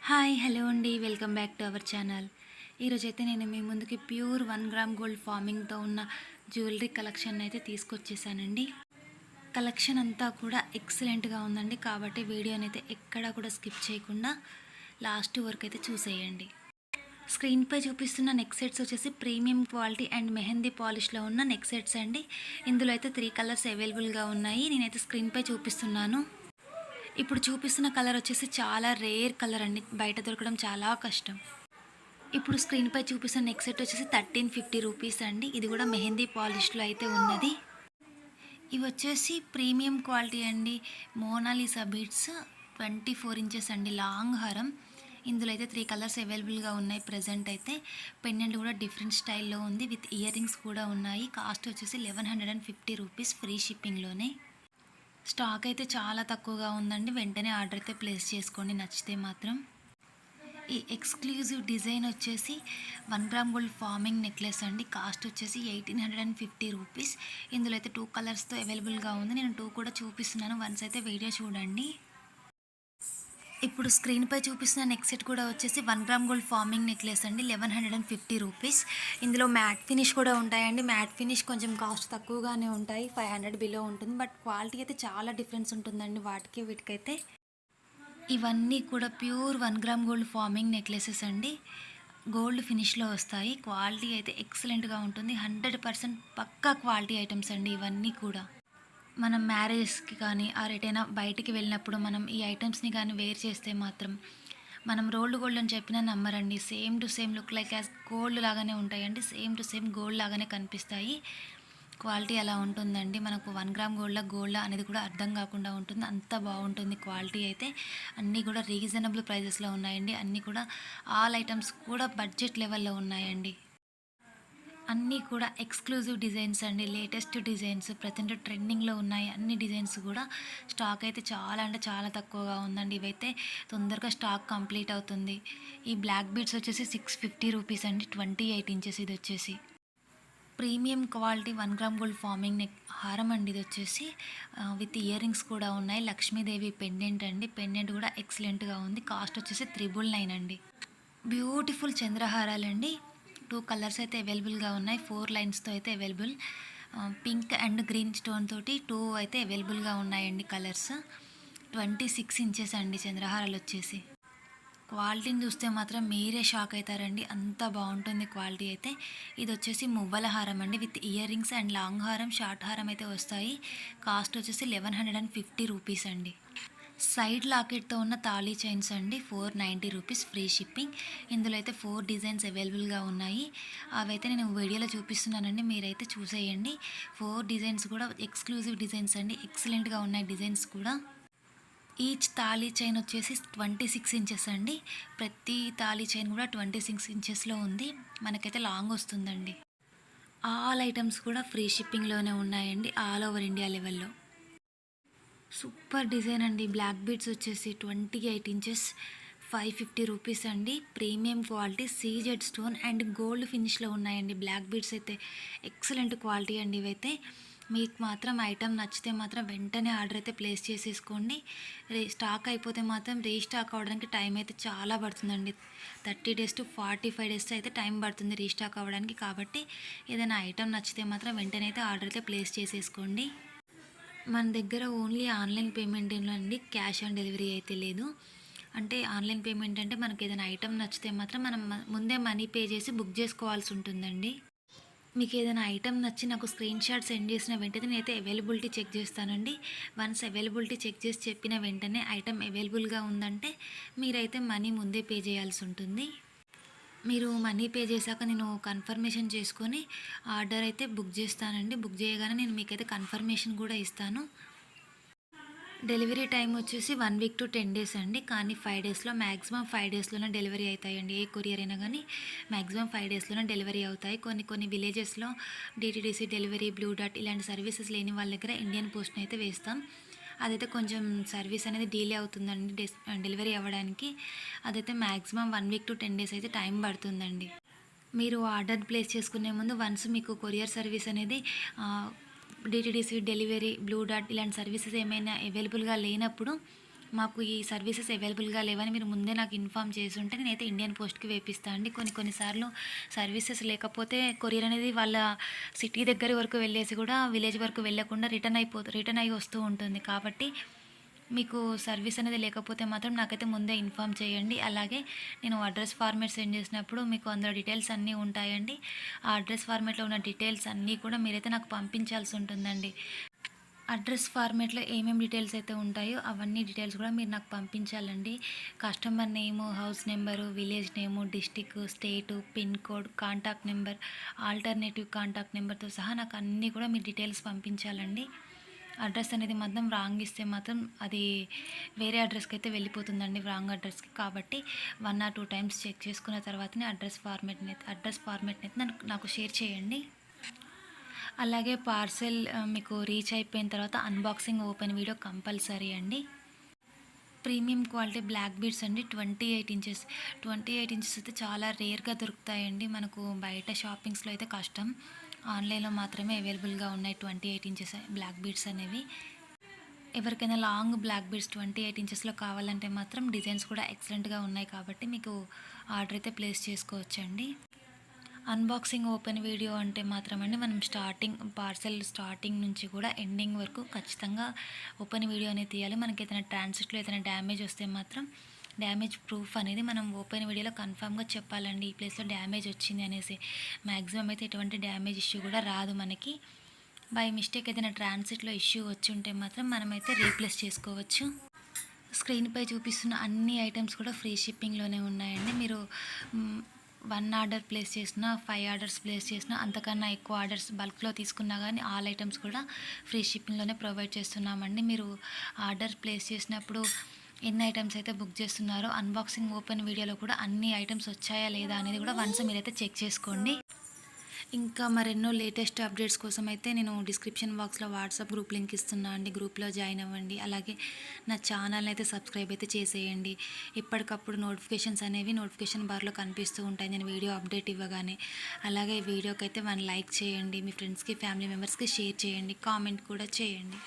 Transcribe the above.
Hi hello అండి, welcome back to our channel. ఈరోజైతే నేను మీ ముందుకి ప్యూర్ 1 గ్రామ్ గోల్డ్ ఫార్మింగ్తో ఉన్న జ్యువెలరీ కలెక్షన్ అయితే తీసుకొచ్చేసానండి. కలెక్షన్ అంతా కూడా ఎక్సలెంట్గా ఉందండి, కాబట్టి వీడియోని అయితే ఎక్కడా కూడా స్కిప్ చేయకుండా లాస్ట్ వరకు అయితే చూసేయండి. స్క్రీన్పై చూపిస్తున్న నెక్ సెట్స్ వచ్చేసి ప్రీమియం క్వాలిటీ అండ్ మెహందీ పాలిష్లో ఉన్న నెక్ సెట్స్ అండి. ఇందులో అయితే 3 కలర్స్ అవైలబుల్గా ఉన్నాయి. నేనైతే స్క్రీన్పై చూపిస్తున్నాను. ఇప్పుడు చూపిస్తున్న కలర్ వచ్చేసి చాలా రేర్ కలర్ అండి, బయట దొరకడం చాలా కష్టం. ఇప్పుడు స్క్రీన్పై చూపిస్తున్న నెక్ సెట్ వచ్చేసి 1350 రూపీస్ అండి. ఇది కూడా మెహందీ పాలిష్లో అయితే ఉన్నది. ఇవి వచ్చేసి ప్రీమియం క్వాలిటీ అండి. మోనాలిసా బీడ్స్ 24 ఇంచెస్ అండి, లాంగ్ హారం. ఇందులో అయితే 3 కలర్స్ అవైలబుల్గా ఉన్నాయి. ప్రజెంట్ అయితే పెండెంట్ కూడా డిఫరెంట్ స్టైల్లో ఉంది, విత్ ఇయర్ రింగ్స్ కూడా ఉన్నాయి. కాస్ట్ వచ్చేసి 1150 రూపీస్, ఫ్రీ షిప్పింగ్లోనే. స్టాక్ అయితే చాలా తక్కువగా ఉందండి, వెంటనే ఆర్డర్ అయితే ప్లేస్ చేసుకోండి నచ్చితే మాత్రం. ఈ ఎక్స్క్లూజివ్ డిజైన్ వచ్చేసి 1 గ్రామ్ గోల్డ్ ఫార్మింగ్ నెక్లెస్ అండి. కాస్ట్ వచ్చేసి 1850 రూపీస్. ఇందులో అయితే 2 కలర్స్తో అవైలబుల్గా ఉంది. నేను 2 కూడా చూపిస్తున్నాను, వన్స్ అయితే వీడియో చూడండి. ఇప్పుడు స్క్రీన్పై చూపిస్తున్న నెక్ సెట్ కూడా వచ్చేసి 1 గ్రామ్ గోల్డ్ ఫార్మింగ్ నెక్లెస్ అండి, 1150 రూపీస్. ఇందులో మ్యాట్ ఫినిష్ కూడా ఉంటాయండి. మ్యాట్ ఫినిష్ కొంచెం కాస్ట్ తక్కువగానే ఉంటాయి, 500 బిలో ఉంటుంది. బట్ క్వాలిటీ అయితే చాలా డిఫరెన్స్ ఉంటుందండి వాటికి వీటికైతే. ఇవన్నీ కూడా pure 1 gram gold farming necklaces అండి. గోల్డ్ ఫినిష్లో వస్తాయి. క్వాలిటీ అయితే ఎక్సలెంట్గా ఉంటుంది, 100% పక్కా క్వాలిటీ ఐటమ్స్ అండి ఇవన్నీ కూడా. మనం మ్యారేజెస్కి కానీ ఆర్ ఎటైనా బయటికి వెళ్ళినప్పుడు మనం ఈ ఐటమ్స్ని కానీ వేర్ చేస్తే మాత్రం మనం రోల్డ్ గోల్డ్ అని చెప్పినా నమ్మరండి. Same to same look like as gold లాగానే ఉంటాయండి, సేమ్ టు సేమ్ గోల్డ్ లాగానే కనిపిస్తాయి. క్వాలిటీ అలా ఉంటుందండి. మనకు 1 గ్రామ్ గోల్డ్ అనేది కూడా అర్థం కాకుండా ఉంటుంది, అంత బాగుంటుంది క్వాలిటీ అయితే. అన్నీ కూడా రీజనబుల్ ప్రైజెస్లో ఉన్నాయండి. అన్నీ కూడా ఆల్ ఐటమ్స్ కూడా బడ్జెట్ లెవెల్లో ఉన్నాయండి. అన్నీ కూడా ఎక్స్క్లూజివ్ డిజైన్స్ అండి, లేటెస్ట్ డిజైన్స్, ప్రజెంట్ ట్రెండింగ్లో ఉన్నాయి. అన్ని డిజైన్స్ కూడా స్టాక్ అయితే చాలా అంటే చాలా తక్కువగా ఉందండి. ఇవైతే తొందరగా స్టాక్ కంప్లీట్ అవుతుంది. ఈ బ్లాక్ బీడ్స్ వచ్చేసి 650 రూపీస్ అండి, 28 ఇంచెస్. ఇది వచ్చేసి premium quality 1 gram gold farming neck హారం అండి. ఇది వచ్చేసి విత్ ఇయర్ రింగ్స్ కూడా ఉన్నాయి. లక్ష్మీదేవి పెండెంట్ అండి, పెండెంట్ కూడా ఎక్సలెంట్గా ఉంది. కాస్ట్ వచ్చేసి 999 అండి. బ్యూటిఫుల్ చంద్రహారాలండి. 2 కలర్స్ అయితే అవైలబుల్గా ఉన్నాయి, 4 లైన్స్తో అయితే available. Pink and green stone తోటి 2 అయితే అవైలబుల్గా ఉన్నాయండి కలర్స్. 26 ఇంచెస్ అండి చంద్రహారాలు వచ్చేసి. క్వాలిటీని చూస్తే మాత్రం మీరే షాక్ అవుతారండి, అంత బాగుంటుంది క్వాలిటీ అయితే. ఇది వచ్చేసి మువ్వల హారం అండి, with ear rings and long హారం, షార్ట్ హారం అయితే వస్తాయి. కాస్ట్ వచ్చేసి 1150 రూపీస్ అండి. సైడ్ లాకెట్తో ఉన్న తాళీ చైన్స్ అండి, 490 రూపీస్, ఫ్రీ షిప్పింగ్. ఇందులో అయితే 4 డిజైన్స్ అవైలబుల్గా ఉన్నాయి. అవైతే నేను వీడియోలో చూపిస్తున్నానండి, మీరైతే చూసేయండి. 4 డిజైన్స్ కూడా ఎక్స్క్లూజివ్ డిజైన్స్ అండి, ఎక్సలెంట్గా ఉన్నాయి డిజైన్స్ కూడా. ఈచ్ తాళీ చైన్ వచ్చేసి 26 ఇంచెస్ అండి. ప్రతి తాళీ చైన్ కూడా 26 ఇంచెస్లో ఉంది. మనకైతే లాంగ్ వస్తుందండి. ఆల్ ఐటమ్స్ కూడా ఫ్రీ షిప్పింగ్లోనే ఉన్నాయండి, ఆల్ ఓవర్ ఇండియా లెవెల్లో. సూపర్ డిజైన్ అండి. బ్లాక్ బీడ్స్ వచ్చేసి 28 ఇంచెస్, 550 రూపీస్ అండి. Premium quality CZ stone and gold ఫినిష్లో ఉన్నాయండి. బ్లాక్ బీడ్స్ అయితే ఎక్సలెంట్ క్వాలిటీ అండి ఇవైతే. మీకు మాత్రం ఐటమ్ నచ్చితే మాత్రం వెంటనే ఆర్డర్ అయితే ప్లేస్ చేసేసుకోండి. స్టాక్ అయిపోతే మాత్రం రీస్టాక్ అవ్వడానికి టైం అయితే చాలా పడుతుందండి. 30 డేస్ టు 45 డేస్ అయితే టైం పడుతుంది రీస్టాక్ అవ్వడానికి. కాబట్టి ఏదైనా ఐటమ్ నచ్చితే మాత్రం వెంటనే అయితే ఆర్డర్ అయితే ప్లేస్ చేసేసుకోండి. మన దగ్గర ఓన్లీ ఆన్లైన్ పేమెంట్ అండి, క్యాష్ ఆన్ డెలివరీ అయితే లేదు. అంటే ఆన్లైన్ పేమెంట్ అంటే మనకి ఏదైనా ఐటమ్ నచ్చితే మాత్రం మనం ముందే మనీ పే చేసి బుక్ చేసుకోవాల్సి ఉంటుందండి. మీకు ఏదైనా ఐటమ్ నచ్చి నాకు స్క్రీన్ షాట్ సెండ్ చేసిన వెంటనే నేనైతే అవైలబిలిటీ చెక్ చేస్తానండి. వన్స్ అవైలబిలిటీ చెక్ చేసి చెప్పిన వెంటనే ఐటమ్ అవైలబుల్గా ఉందంటే మీరైతే మనీ ముందే పే చేయాల్సి ఉంటుంది. మీరు మనీ పే చేశాక నేను కన్ఫర్మేషన్ చేసుకొని ఆర్డర్ అయితే బుక్ చేస్తానండి. బుక్ చేయగానే నేను మీకైతే కన్ఫర్మేషన్ కూడా ఇస్తాను. డెలివరీ టైం వచ్చేసి 1 వీక్ టు 10 డేస్ అండి, కానీ 5 డేస్లో మ్యాక్సిమం 5 డేస్లోనే డెలివరీ అవుతాయండి. ఏ కొరియర్ అయినా కానీ మ్యాక్సిమం 5 డేస్లోనే డెలివరీ అవుతాయి. కొన్ని విలేజెస్లో డిటీడీసీ డెలివరీ, బ్లూ డాట్ ఇలాంటి సర్వీసెస్ లేని వాళ్ళ దగ్గర ఇండియన్ పోస్ట్ని అయితే వేస్తాం. అదైతే కొంచెం సర్వీస్ అనేది డిలే అవుతుందండి డెలివరీ అవ్వడానికి. అదైతే మ్యాక్సిమం 1 వీక్ టు 10 డేస్ అయితే టైం పడుతుందండి. మీరు ఆర్డర్ ప్లేస్ చేసుకునే ముందు వన్స్ మీకు కొరియర్ సర్వీస్ అనేది డిటీడీసీ డెలివరీ, బ్లూ డాట్ ఇలాంటి సర్వీసెస్ ఏమైనా అవైలబుల్గా లేనప్పుడు మాకు ఈ సర్వీసెస్ అవైలబుల్గా లేవని మీరు ముందే నాకు ఇన్ఫామ్ చేసి ఉంటే నేనైతే ఇండియన్ పోస్ట్కి వేపిస్తాను అండి. కొన్నిసార్లు సర్వీసెస్ లేకపోతే కొరియర్ అనేది వాళ్ళ సిటీ దగ్గర వరకు వెళ్ళేసి కూడా విలేజ్ వరకు వెళ్ళకుండా రిటర్న్ అయ్యి వస్తూ ఉంటుంది. కాబట్టి మీకు సర్వీస్ అనేది లేకపోతే మాత్రం నాకైతే ముందే ఇన్ఫామ్ చేయండి. అలాగే నేను అడ్రస్ ఫార్మేట్ సెండ్ చేసినప్పుడు మీకు అందులో డీటెయిల్స్ అన్నీ ఉంటాయండి. ఆ అడ్రస్ ఫార్మేట్లో ఉన్న డీటెయిల్స్ అన్నీ కూడా మీరైతే నాకు పంపించాల్సి ఉంటుందండి. అడ్రస్ ఫార్మేట్లో ఏమేమి డీటెయిల్స్ అయితే ఉంటాయో అవన్నీ డీటెయిల్స్ కూడా మీరు నాకు పంపించాలండి. Customer name, house number, village name, district, state, pin code, contact number, alternative contact నెంబర్తో సహా నాకు అన్నీ కూడా మీరు డీటెయిల్స్ పంపించాలండి. అడ్రస్ అనేది మాత్రం రాంగ్ ఇస్తే మాత్రం అది వేరే అడ్రస్కి అయితే వెళ్ళిపోతుందండి, రాంగ్ అడ్రస్కి. కాబట్టి 1 or 2 టైమ్స్ చెక్ చేసుకున్న తర్వాతనే అడ్రస్ ఫార్మేట్ని అయితే నాకు షేర్ చేయండి. అలాగే పార్సెల్ మీకు రీచ్ అయిపోయిన తర్వాత అన్బాక్సింగ్ ఓపెన్ వీడియో కంపల్సరీ అండి. ప్రీమియం క్వాలిటీ బ్లాక్ బీడ్స్ అండి, 28 ఇంచెస్ అయితే చాలా రేర్గా దొరుకుతాయండి. మనకు బయట షాపింగ్స్లో అయితే కష్టం, ఆన్లైన్లో మాత్రమే అవైలబుల్గా ఉన్నాయి 28 ఇంచెస్ బ్లాక్ బీడ్స్ అనేవి. ఎవరికైనా లాంగ్ బ్లాక్ బీడ్స్ 28 ఇంచెస్లో కావాలంటే మాత్రం డిజైన్స్ కూడా ఎక్సలెంట్గా ఉన్నాయి, కాబట్టి మీకు ఆర్డర్ అయితే ప్లేస్ చేసుకోవచ్చండి. అన్బాక్సింగ్ ఓపెన్ వీడియో అంటే మాత్రం అండి, మనం పార్సెల్ స్టార్టింగ్ నుంచి కూడా ఎండింగ్ వరకు ఖచ్చితంగా ఓపెన్ వీడియో అనేది తీయాలి. మనకి ఏదైనా ట్రాన్సిట్లో ఏదైనా డ్యామేజ్ వస్తే మాత్రం డ్యామేజ్ ప్రూఫ్ అనేది మనం ఓపెన్ వీడియోలో కన్ఫామ్గా చెప్పాలండి. ఈ ప్లేస్లో డ్యామేజ్ వచ్చింది అనేసి. మ్యాక్సిమం అయితే ఎటువంటి డ్యామేజ్ ఇష్యూ కూడా రాదు మనకి. బై మిస్టేక్ ఏదైనా ట్రాన్సిట్లో ఇష్యూ వచ్చి ఉంటే మాత్రం మనమైతే రీప్లేస్ చేసుకోవచ్చు. స్క్రీన్పై చూపిస్తున్న అన్ని ఐటమ్స్ కూడా ఫ్రీ షిప్పింగ్లోనే ఉన్నాయండి. మీరు 1 ఆర్డర్ ప్లేస్ చేసినా, 5 ఆర్డర్స్ ప్లేస్ చేసినా, అంతకన్నా ఎక్కువ ఆర్డర్స్ బల్క్లో తీసుకున్నా కానీ ఆల్ ఐటమ్స్ కూడా ఫ్రీ షిప్పింగ్లోనే ప్రొవైడ్ చేస్తున్నామండి. మీరు ఆర్డర్ ప్లేస్ చేసినప్పుడు ఎన్ని ఐటమ్స్ అయితే బుక్ చేస్తున్నారో అన్బాక్సింగ్ ఓపెన్ వీడియోలో కూడా అన్ని ఐటమ్స్ వచ్చాయా లేదా అనేది కూడా వన్స్ మీరైతే చెక్ చేసుకోండి. ఇంకా మరెన్నో లేటెస్ట్ అప్డేట్స్ కోసం అయితే నేను డిస్క్రిప్షన్ బాక్స్లో వాట్సాప్ గ్రూప్ లింక్ ఇస్తున్నా అండి, గ్రూప్లో జాయిన్ అవ్వండి. అలాగే నా ఛానల్ని అయితే సబ్స్క్రైబ్ అయితే చేసేయండి. ఎప్పటికప్పుడు నోటిఫికేషన్ బార్లో కనిపిస్తూ ఉంటాయి నేను వీడియో అప్డేట్ ఇవ్వగానే. అలాగే ఈ వీడియోకి అయితే 1 లైక్ చేయండి, మీ ఫ్రెండ్స్కి, ఫ్యామిలీ మెంబర్స్కి షేర్ చేయండి, కామెంట్ కూడా చేయండి.